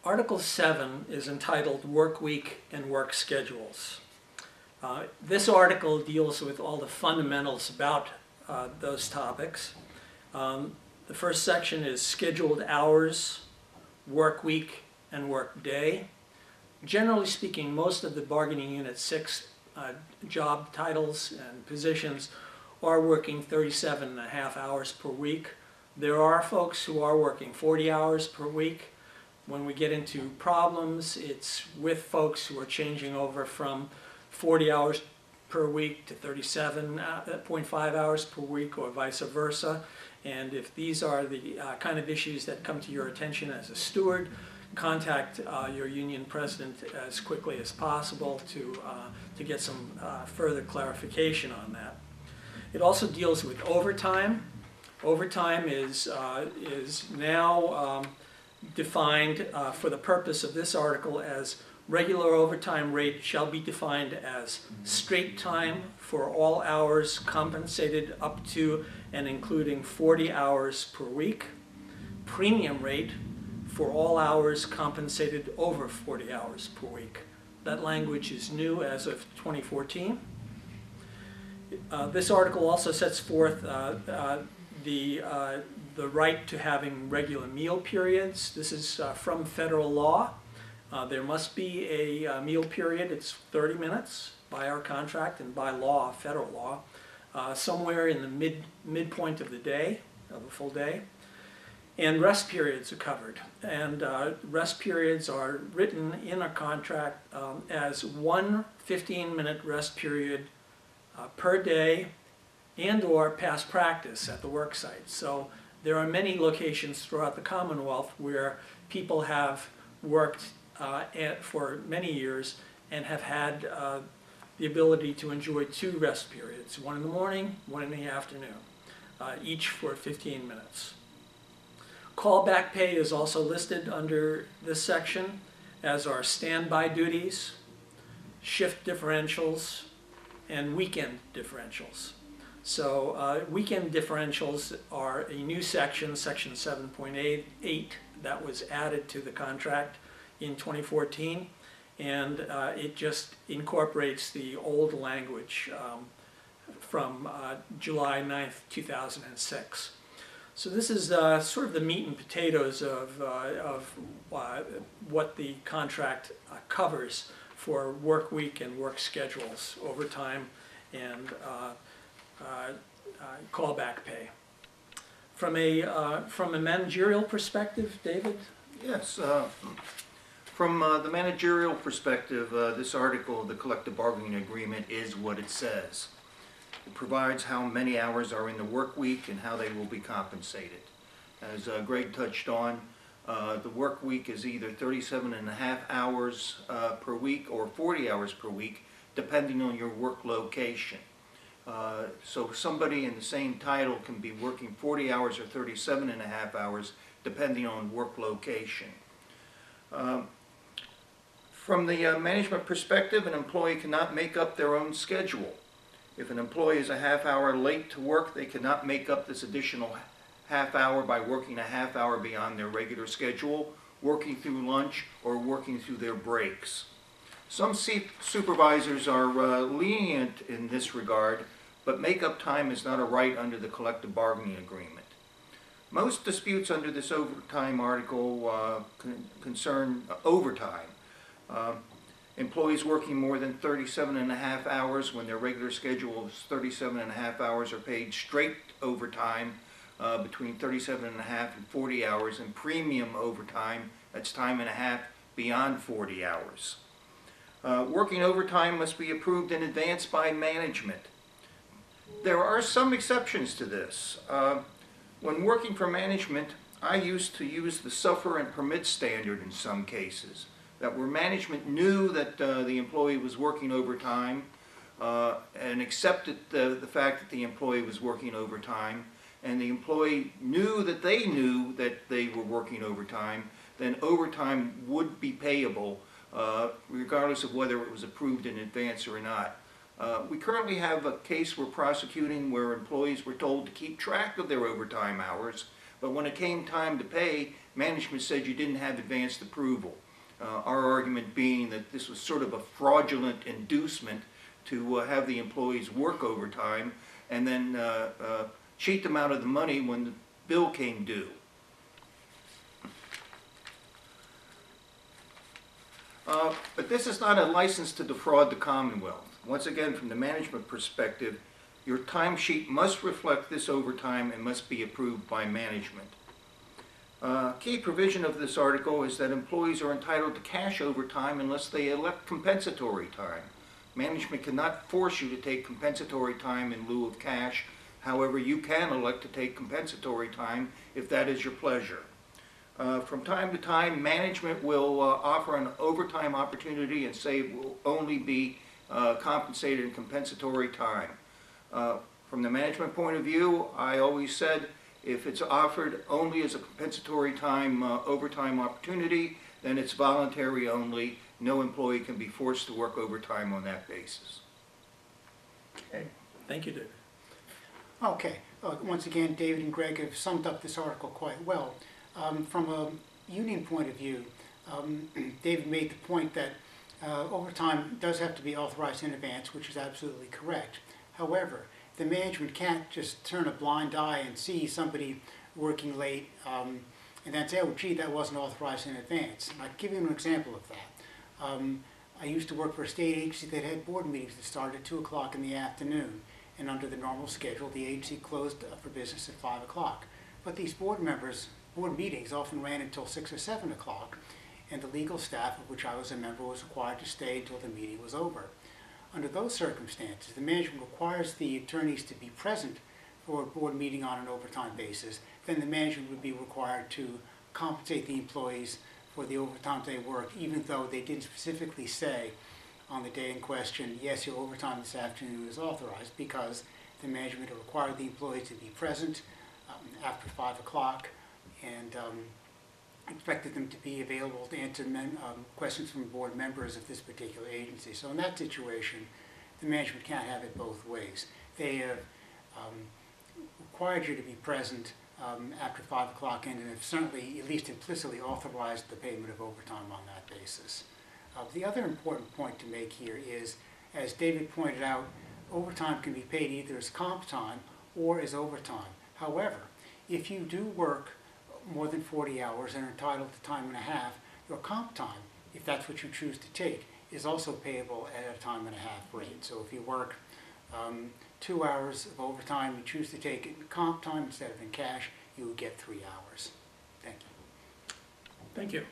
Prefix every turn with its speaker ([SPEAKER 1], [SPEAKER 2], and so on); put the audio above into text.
[SPEAKER 1] Article 7 is entitled Work Week and Work Schedules. This article deals with all the fundamentals about those topics. The first section is scheduled hours, work week, and work day. Generally speaking, most of the bargaining unit 6 job titles and positions are working 37.5 hours per week. There are folks who are working 40 hours per week. When we get into problems, it's with folks who are changing over from 40 hours per week to 37.5 hours per week, or vice versa. And if these are the kind of issues that come to your attention as a steward, contact your union president as quickly as possible to get some further clarification on that. It also deals with overtime. Overtime is now defined for the purpose of this article as regular overtime rate shall be defined as straight time for all hours compensated up to and including 40 hours per week, premium rate for all hours compensated over 40 hours per week. That language is new as of 2014. This article also sets forth the right to having regular meal periods. This is from federal law. There must be a meal period. It's 30 minutes by our contract and by law, federal law, somewhere in the midpoint of the day, of a full day. And rest periods are covered. And rest periods are written in a contract as one 15-minute rest period per day and or past practice at the work site. So there are many locations throughout the Commonwealth where people have worked for many years and have had the ability to enjoy 2 rest periods, one in the morning, one in the afternoon, each for 15 minutes. Callback pay is also listed under this section, as are standby duties, shift differentials, and weekend differentials. So weekend differentials are a new section, section 7.8, that was added to the contract in 2014, and it just incorporates the old language from July 9th, 2006. So this is sort of the meat and potatoes of what the contract covers for work week and work schedules, overtime, and callback pay. From a managerial perspective, David?
[SPEAKER 2] Yes. From the managerial perspective, this article of the collective bargaining agreement is what it says. It provides how many hours are in the work week and how they will be compensated. As Greg touched on, the work week is either 37.5 hours per week or 40 hours per week, depending on your work location. So somebody in the same title can be working 40 hours or 37.5 hours, depending on work location. From the management perspective, an employee cannot make up their own schedule. If an employee is a half hour late to work, they cannot make up this additional half hour by working a half hour beyond their regular schedule, working through lunch, or working through their breaks. Some supervisors are lenient in this regard, but make-up time is not a right under the collective bargaining agreement. Most disputes under this overtime article concern overtime. Employees working more than 37.5 hours when their regular schedule is 37.5 hours are paid straight overtime between 37.5 and 40 hours, and premium overtime, that's time and a half beyond 40 hours. Working overtime must be approved in advance by management. There are some exceptions to this. When working for management, I used to use the suffer and permit standard in some cases, that where management knew that the employee was working overtime and accepted the fact that the employee was working overtime, and the employee knew that they were working overtime, then overtime would be payable regardless of whether it was approved in advance or not. We currently have a case we're prosecuting where employees were told to keep track of their overtime hours, But when it came time to pay, management said you didn't have advanced approval. Our argument being that this was sort of a fraudulent inducement to have the employees work overtime and then cheat them out of the money when the bill came due. But this is not a license to defraud the Commonwealth. Once again, from the management perspective, your timesheet must reflect this overtime and must be approved by management. Key provision of this article is that employees are entitled to cash overtime unless they elect compensatory time. Management cannot force you to take compensatory time in lieu of cash. However, you can elect to take compensatory time if that is your pleasure. From time to time, management will offer an overtime opportunity and say it will only be compensated in compensatory time. From the management point of view, I always said if it's offered only as a compensatory time overtime opportunity, then it's voluntary only. No employee can be forced to work overtime on that basis.
[SPEAKER 1] Okay. Thank you, David.
[SPEAKER 3] Okay. Once again, David and Greg have summed up this article quite well. From a union point of view, David made the point that overtime does have to be authorized in advance, which is absolutely correct. However, the management can't just turn a blind eye and see somebody working late and then say, oh, gee, that wasn't authorized in advance. And I'll give you an example of that. I used to work for a state agency that had board meetings that started at 2 o'clock in the afternoon. And under the normal schedule, the agency closed for business at 5 o'clock. But these board meetings often ran until 6 or 7 o'clock, and the legal staff, of which I was a member, was required to stay until the meeting was over. Under those circumstances, the management requires the attorneys to be present for a board meeting on an overtime basis. Then the management would be required to compensate the employees for the overtime they worked, even though they didn't specifically say on the day in question, yes, your overtime this afternoon is authorized, because the management required the employees to be present after 5 o'clock and expected them to be available to answer questions from board members of this particular agency. So in that situation, the management can't have it both ways. They have required you to be present after 5 o'clock and have certainly, at least implicitly, authorized the payment of overtime on that basis. The other important point to make here is, as David pointed out, overtime can be paid either as comp time or as overtime. However, if you do work more than 40 hours and are entitled to time and a half, your comp time, if that's what you choose to take, is also payable at a time and a half rate. So if you work 2 hours of overtime, you choose to take it in comp time instead of in cash, you would get 3 hours. Thank you.
[SPEAKER 1] Thank you.